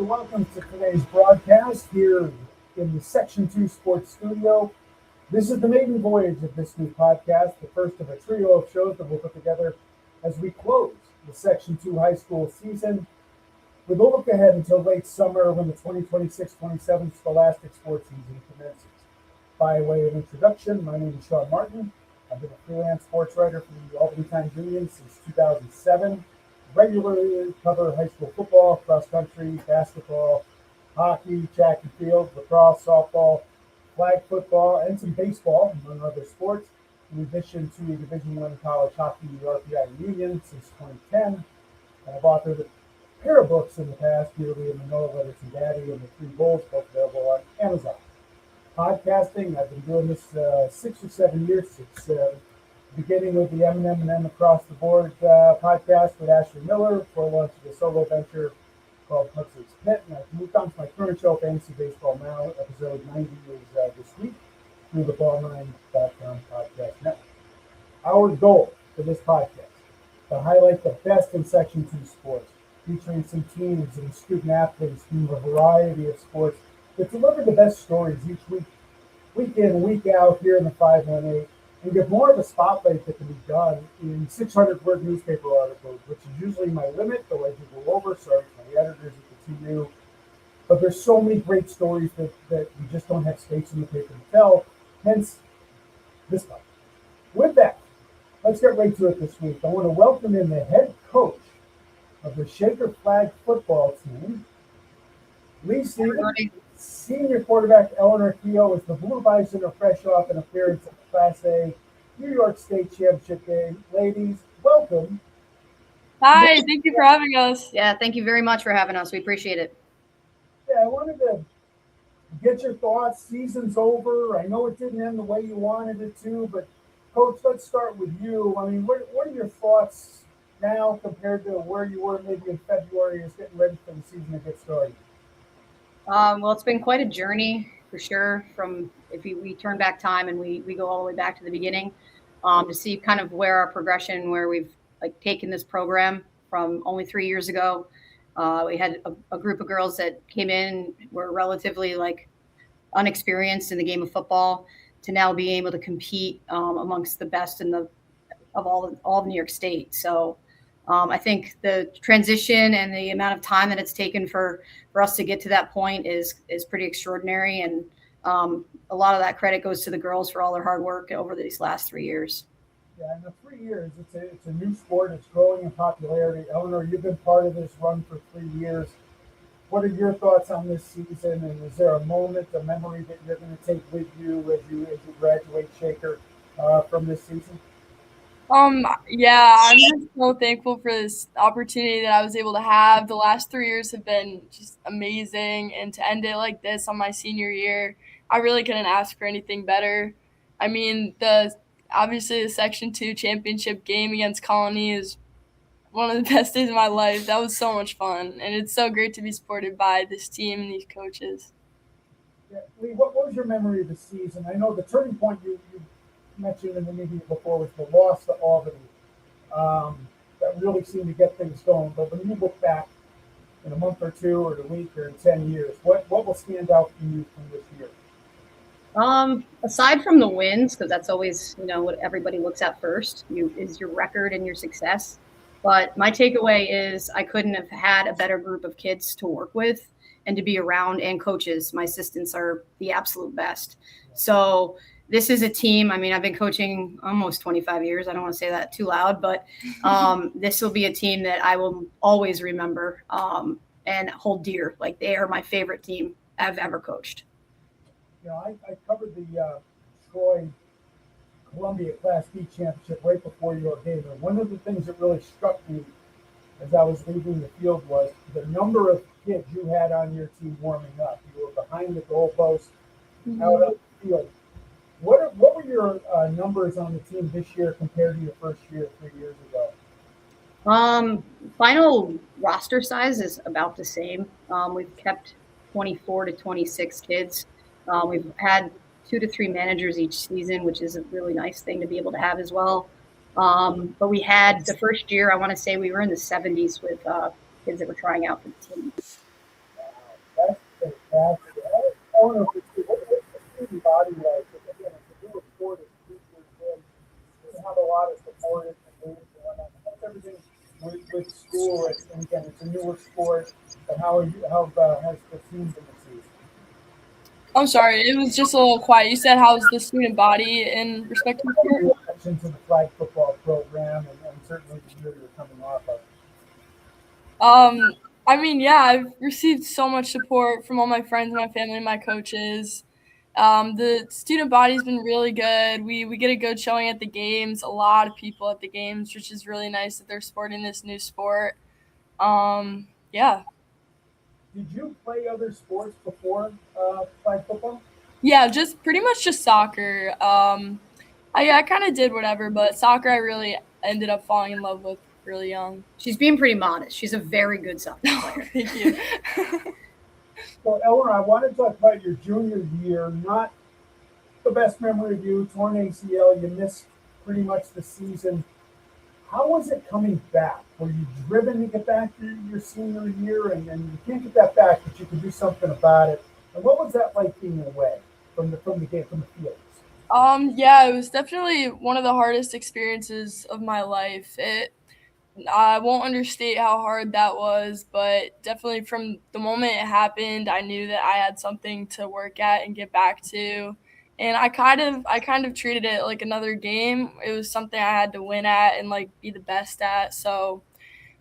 welcome to today's broadcast here in the Section 2 Sports Studio. This is the maiden voyage of this new podcast, the first of a trio of shows that we'll put together as we close the Section 2 high school season with a look ahead until late summer when the 2026-27 Scholastic sports season commences. By way of introduction, my name is Sean Martin. I've been a freelance sports writer for the Albany Times-Union since 2007. Regularly cover high school football, cross country, basketball, hockey, track and field, lacrosse, softball, flag football, and some baseball, among other sports. In addition to Division I college hockey, the RPI Union since 2010. And I've authored a pair of books in the past, Yearly and Manila Letters and Daddy, and The Three Bulls, both available on Amazon. Podcasting, I've been doing this 6 or 7 years since beginning with the M&M Across the Board podcast with Ashley Miller before launching a solo venture called Huxley's Pit. And I've moved on to my current show, Fantasy Baseball Now. Episode 90 is this week through the Ball9.com podcast network. Our goal for this podcast to highlight the best in Section 2 sports, featuring some teams and student athletes from a variety of sports that deliver the best stories each week in, week out here in the 518. And get more of a spotlight that can be done in 600-word newspaper articles, which is usually my limit, though I do go over. Sorry for the editors if it's too new. But there's so many great stories that we just don't have space in the paper to tell, hence this one. With that, let's get right to it this week. I want to welcome in the head coach of the Shaker Flag football team, Leigh Stevens. Senior quarterback Eleanor Keough as the Blue Bison are fresh off an appearance at the Class A New York State Championship game. Ladies, welcome. Hi, thank you for having us. Yeah, thank you very much for having us. We appreciate it. Yeah, I wanted to get your thoughts. Season's over. I know it didn't end the way you wanted it to, but Coach, let's start with you. I mean, what are your thoughts now compared to where you were maybe in February as getting ready for the season to get started? Well, it's been quite a journey for sure. From we turn back time and we go all the way back to the beginning, to see kind of where our progression, where we've taken this program from only 3 years ago. We had a group of girls that came in, were relatively unexperienced in the game of football, to now being able to compete amongst the best of all of New York State. So I think the transition and the amount of time that it's taken for us to get to that point is pretty extraordinary. And a lot of that credit goes to the girls for all their hard work over these last 3 years. Yeah, in the 3 years, it's a new sport. It's growing in popularity. Eleanor, you've been part of this run for 3 years. What are your thoughts on this season? And is there a moment, a memory that you're going to take with you as you graduate Shaker from this season? Yeah, I'm just so thankful for this opportunity that I was able to have. The last 3 years have been just amazing, and to end it like this on my senior year, I really couldn't ask for anything better. I mean, obviously the Section 2 championship game against Colony is one of the best days of my life. That was so much fun, and it's so great to be supported by this team and these coaches. Yeah, Leigh, what was your memory of the season? I know the turning point you mentioned in the media before was the loss to Albany. That really seemed to get things going. But when you look back in a month or two or a week or in 10 years, what will stand out for you from this year? Aside from the wins, because that's always, what everybody looks at first, is your record and your success. But my takeaway is I couldn't have had a better group of kids to work with and to be around, and coaches. My assistants are the absolute best. So this is a team. I mean, I've been coaching almost 25 years. I don't want to say that too loud, but this will be a team that I will always remember and hold dear. They are my favorite team I've ever coached. I covered the Troy Columbia Class B championship right before your game. And one of the things that really struck me as I was leaving the field was the number of kids you had on your team warming up. You were behind the goalpost, out of the field. What were your numbers on the team this year compared to your first year 3 years ago? Final roster size is about the same. We've kept 24 to 26 kids. We've had 2 to 3 managers each season, which is a really nice thing to be able to have as well. But we had the first year, I want to say we were in the 70s with kids that were trying out for the team. fantastic. I want to what's the student body like? Again, it's a newer sport. It's 3 years in. Doesn't have a lot of support and games and whatnot. How's everything with school? And again, it's a newer sport. But how are you? How has the team been this season? I'm sorry, it was just a little quiet. You said how's the student body in respect to sport? Reaction to the flag football program and certainly the year you're coming off of. I mean, yeah, I've received so much support from all my friends, my family, and my coaches. The student body's been really good. We get a good showing at the games. A lot of people at the games, which is really nice that they're supporting this new sport. Yeah. Did you play other sports before flag football? Yeah, just pretty much just soccer. I kind of did whatever, but soccer I really ended up falling in love with really young. She's being pretty modest. She's a very good soccer player. Thank you. So, Eleanor, I want to talk about your junior year. Not the best memory of you, torn ACL. You missed pretty much the season. How was it coming back? Were you driven to get back your senior year, and you can't get that back, but you can do something about it? And what was that like being away from the game, from the fields? Yeah, it was definitely one of the hardest experiences of my life. I won't understate how hard that was, but definitely from the moment it happened, I knew that I had something to work at and get back to. And I kind of treated it like another game. It was something I had to win at and like be the best at. So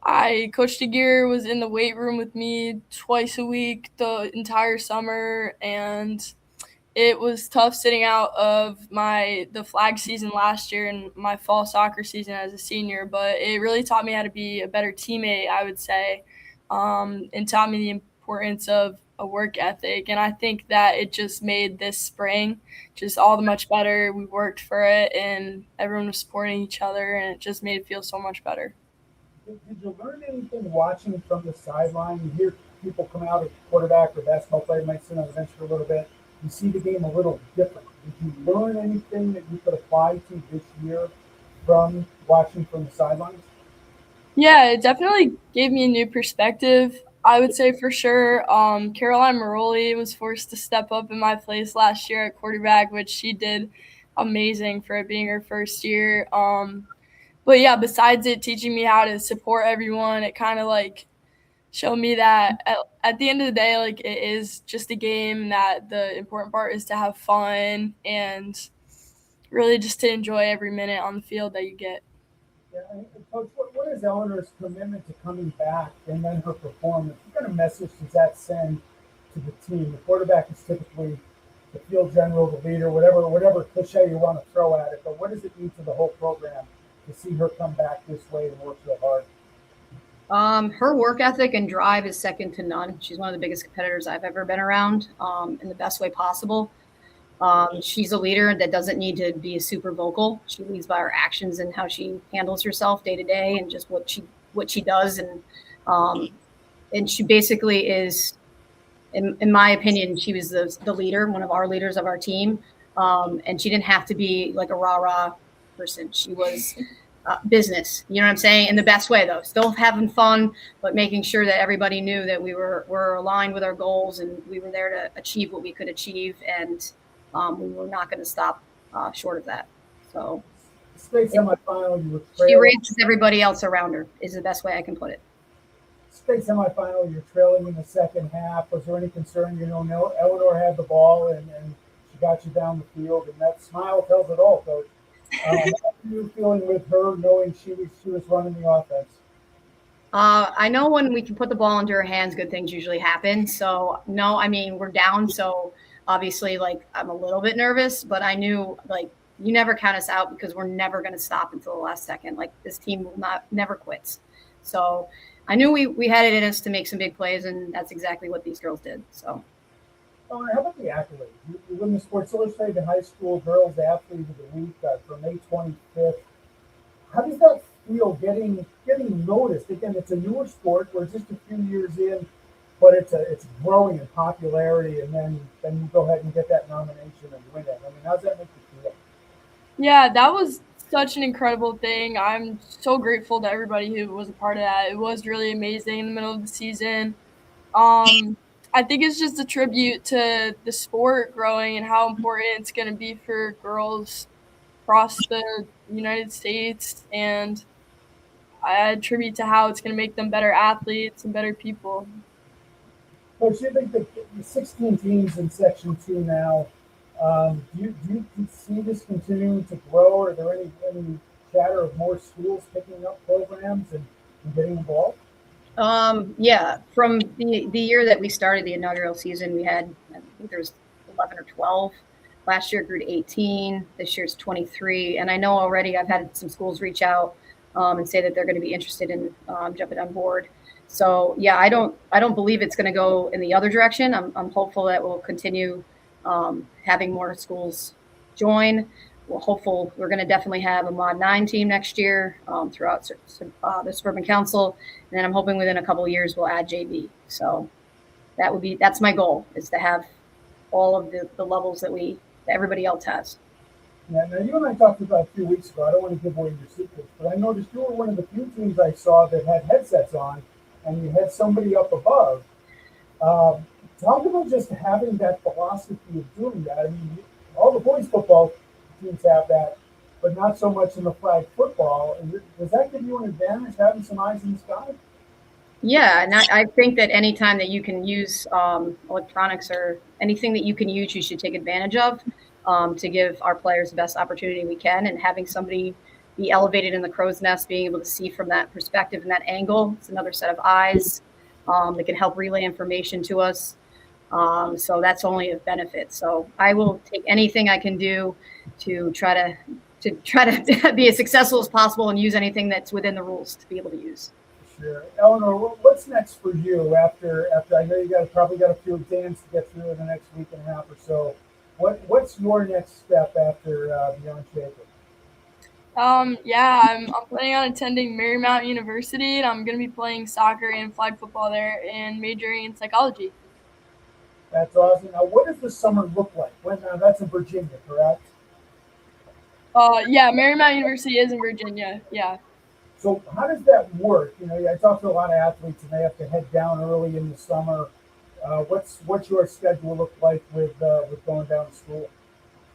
Coach DeGear was in the weight room with me twice a week the entire summer, and it was tough sitting out of the flag season last year and my fall soccer season as a senior, but it really taught me how to be a better teammate, I would say, and taught me the importance of a work ethic. And I think that it just made this spring just all the much better. We worked for it, and everyone was supporting each other, and it just made it feel so much better. Did you learn anything watching from the sideline? You hear people come out, a quarterback or basketball player might sit on the bench for a little bit. You see the game a little different. Did you learn anything that you could apply to this year from watching from the sidelines? Yeah, it definitely gave me a new perspective. I would say for sure. Caroline Maroli was forced to step up in my place last year at quarterback, which she did amazing for it being her first year. But yeah, besides it teaching me how to support everyone, it kind of like showed me that at the end of the day, like it is just a game. That the important part is to have fun and really just to enjoy every minute on the field that you get. Yeah, and Coach, what is Eleanor's commitment to coming back and then her performance? What kind of message does that send to the team? The quarterback is typically the field general, the leader, whatever cliche you want to throw at it. But what does it mean to the whole program to see her come back this way and work so hard? Her work ethic and drive is second to none. She's one of the biggest competitors I've ever been around, in the best way possible. She's a leader that doesn't need to be super vocal. She leads by her actions and how she handles herself day to day, and just what she does, and she basically is, in my opinion, she was the leader, one of our leaders of our team, and she didn't have to be like a rah rah person. She was business, you know what I'm saying, in the best way though, still having fun, but making sure that everybody knew that were aligned with our goals and we were there to achieve what we could achieve, and we were not going to stop short of that. So State semifinal, you were she trailing. raises everybody else around her is the best way I can put it. State semifinal, you're trailing in the second half. Was there any concern? You know, Eleanor had the ball and she got you down the field, and that smile tells it all, Coach. How are you feeling with her, knowing she was running the offense? I know when we can put the ball into her hands, good things usually happen. So no, I mean, we're down, so obviously, like, I'm a little bit nervous, but I knew, like, you never count us out because we're never going to stop until the last second. Like, this team will never quits. So I knew we had it in us to make some big plays, and that's exactly what these girls did. So. How about the accolades? You win the Sports Illustrated High School Girls Athlete of the Week for May 25th. How does that feel getting noticed? Again, it's a newer sport. We're just a few years in, but it's growing in popularity, and then you go ahead and get that nomination and win it. I mean, how's that make you feel? Yeah, that was such an incredible thing. I'm so grateful to everybody who was a part of that. It was really amazing in the middle of the season. Um, I think it's just a tribute to the sport growing and how important it's going to be for girls across the United States, and I attribute to how it's going to make them better athletes and better people. Coach, you think that the 16 teams in Section 2 now, do you see this continuing to grow? Are there any chatter of more schools picking up programs and getting involved? Yeah, from the year that we started the inaugural season, we had, I think there was 11 or 12. Last year it grew to 18. This year's 23. And I know already I've had some schools reach out and say that they're going to be interested in jumping on board. So yeah, I don't believe it's going to go in the other direction. I'm hopeful that we'll continue having more schools join. We're going to definitely have a Mod 9 team next year throughout the Suburban Council. And then I'm hoping within a couple of years we'll add JV. So that's my goal, is to have all of the levels that everybody else has. Yeah, now you and I talked about a few weeks ago. I don't want to give away your secrets, but I noticed you were one of the few teams I saw that had headsets on, and you had somebody up above. Talk about just having that philosophy of doing that. I mean, all the boys football teams have that, but not so much in the flag football. Does that give you an advantage, having some eyes in the sky? Yeah, and I think that anytime that you can use electronics or anything that you can use, you should take advantage of to give our players the best opportunity we can. And having somebody be elevated in the crow's nest, being able to see from that perspective and that angle, it's another set of eyes that can help relay information to us. So that's only a benefit. So I will take anything I can do to try to be as successful as possible and use anything that's within the rules to be able to use. Sure. Eleanor, what's next for you after I know you probably got a few exams to get through in the next week and a half or so. What's your next step after beyond Shaker? Yeah, I'm planning on attending Marymount University, and I'm going to be playing soccer and flag football there and majoring in psychology. That's awesome. Now, what does the summer look like? That's in Virginia, correct? Yeah, Marymount University is in Virginia. Yeah. So how does that work? You know, I talk to a lot of athletes, and they have to head down early in the summer. What's your schedule look like with going down to school?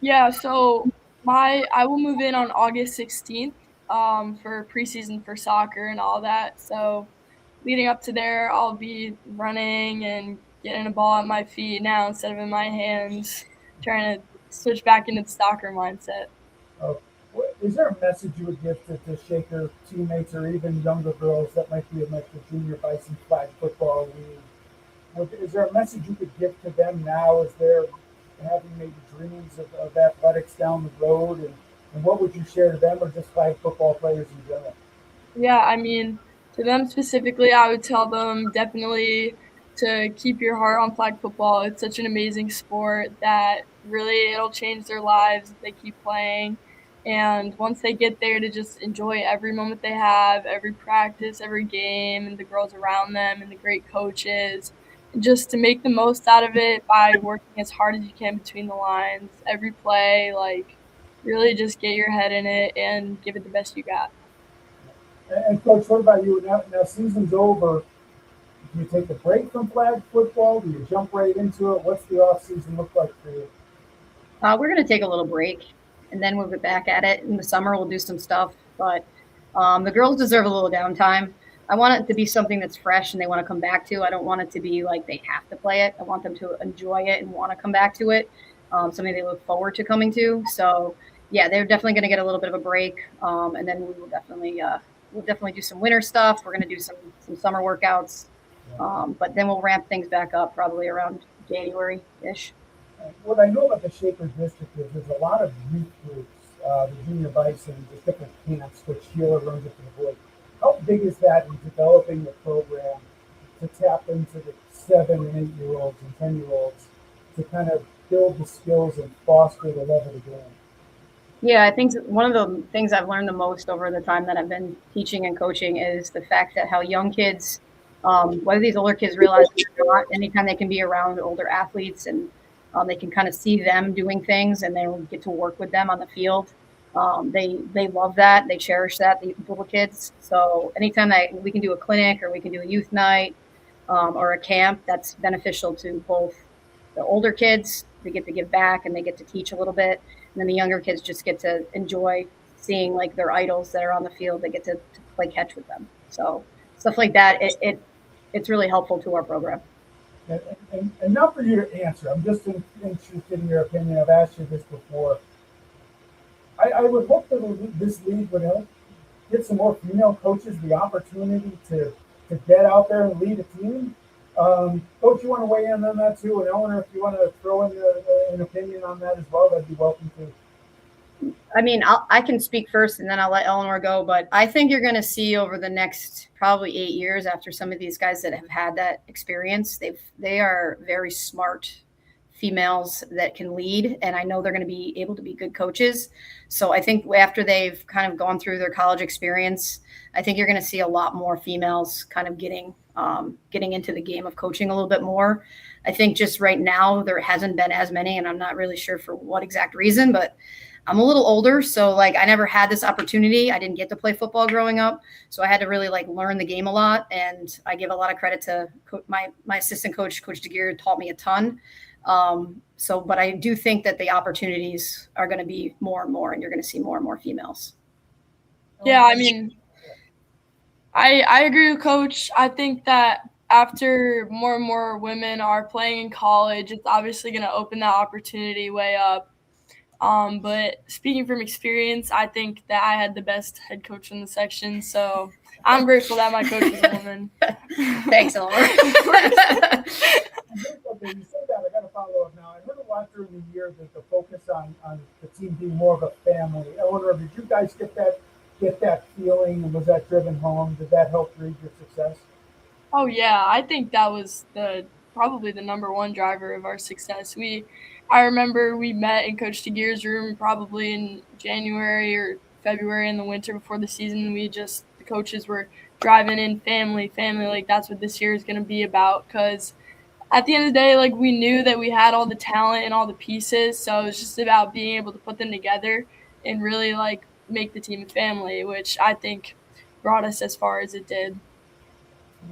Yeah, so I will move in on August 16th for preseason for soccer and all that. So leading up to there, I'll be running and getting a ball at my feet now instead of in my hands, trying to switch back into the soccer mindset. Is there a message you would give to Shaker teammates or even younger girls that might be in like the Junior Bison flag football league? Is there a message you could give to them now as they're having maybe dreams of athletics down the road? And what would you share to them, or just flag football players in general? Yeah, I mean, to them specifically, I would tell them definitely to keep your heart on flag football. It's such an amazing sport that really it'll change their lives if they keep playing. And once they get there, to just enjoy every moment they have, every practice, every game, and the girls around them and the great coaches. And just to make the most out of it by working as hard as you can between the lines, every play, like really just get your head in it and give it the best you got. And Coach, what about you? Now season's over. Do you take a break from flag football? Do you jump right into it? What's the off season look like for you? We're going to take a little break, and then we'll get back at it. In the summer, we'll do some stuff. But the girls deserve a little downtime. I want it to be something that's fresh and they want to come back to. I don't want it to be like they have to play it. I want them to enjoy it and want to come back to it. Something they look forward to coming to. So, yeah, they're definitely going to get a little bit of a break, and then we will definitely do some winter stuff. We're going to do some summer workouts, but then we'll ramp things back up probably around January-ish. What I know about the Shaker District is there's a lot of youth groups, the Junior Bison, there's different camps, which Sheila runs it to the board. How big is that in developing the program to tap into the 7 and 8-year-olds and 10-year-olds to kind of build the skills and foster the love of the game? Yeah, I think one of the things I've learned the most over the time that I've been teaching and coaching is the fact that how young kids, whether these older kids realize it or not, anytime they can be around older athletes and they can kind of see them doing things and they get to work with them on the field. They love that. They cherish that, the little kids. So anytime that we can do a clinic or we can do a youth night, or a camp, that's beneficial to both the older kids. They get to give back and they get to teach a little bit. And then the younger kids just get to enjoy seeing like their idols that are on the field. They get to play catch with them. So stuff like that, it's really helpful to our program. And not for you to answer, I'm just interested in your opinion. I've asked you this before. I would hope that this league would help get some more female coaches the opportunity to get out there and lead a team. Coach, you want to weigh in on that too? And Eleanor, if you want to throw in an opinion on that as well, that'd be welcome too. I mean, I can speak first and then I'll let Eleanor go, but I think you're going to see over the next probably 8 years after some of these guys that have had that experience, they are very smart females that can lead, and I know they're going to be able to be good coaches. So I think after they've kind of gone through their college experience, I think you're going to see a lot more females kind of getting into the game of coaching a little bit more. I think just right now there hasn't been as many, and I'm not really sure for what exact reason, but I'm a little older, so like I never had this opportunity. I didn't get to play football growing up, so I had to really like learn the game a lot. And I give a lot of credit to my assistant coach, Coach DeGear, taught me a ton. But I do think that the opportunities are going to be more and more, and you're going to see more and more females. Yeah, I mean, I agree with Coach. I think that after more and more women are playing in college, it's obviously going to open that opportunity way up. But speaking from experience, I think that I had the best head coach in the section, so I'm grateful that my coach was a woman. Thanks, Eleanor. Okay, you say that, I got to follow up now. I heard a lot during the year that the focus on the team being more of a family. Eleanor, did you guys get that feeling, and was that driven home? Did that help breed your success? Oh yeah, I think that was probably the number one driver of our success. I remember we met in Coach DeGear's room probably in January or February in the winter before the season. The coaches were driving in family, like that's what this year is going to be about, because at the end of the day, like we knew that we had all the talent and all the pieces, so it was just about being able to put them together and really like make the team a family, which I think brought us as far as it did.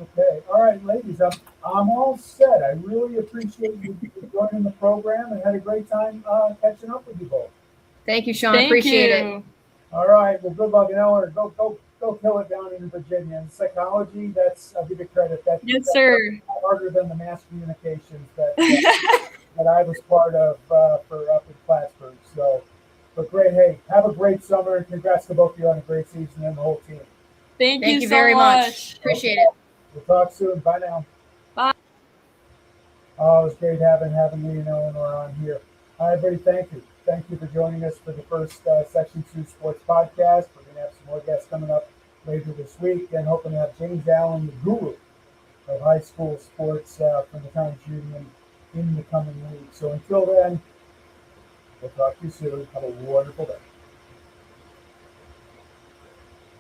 Okay. All right, ladies, I'm all set. I really appreciate you joining the program and had a great time catching up with you both. Thank you, Sean. Appreciate it. All right. Well, good luck. And Eleanor, go kill it down in Virginia. And psychology, I'll give you credit. Yes, sir. Harder than the mass communications that I was part of for up in Plattsburgh. So, but great. Hey, have a great summer, and congrats to both of you on a great season and the whole team. Thank you so very much. Appreciate it. We'll talk soon. Bye now. Bye. Oh, it was great having Leigh and Eleanor on here. All right, everybody, thank you. Thank you for joining us for the first Section 2 Sports Podcast. We're going to have some more guests coming up later this week, and hoping to have James Allen, the guru of high school sports from the Times Union, in the coming week. So until then, we'll talk to you soon. Have a wonderful day.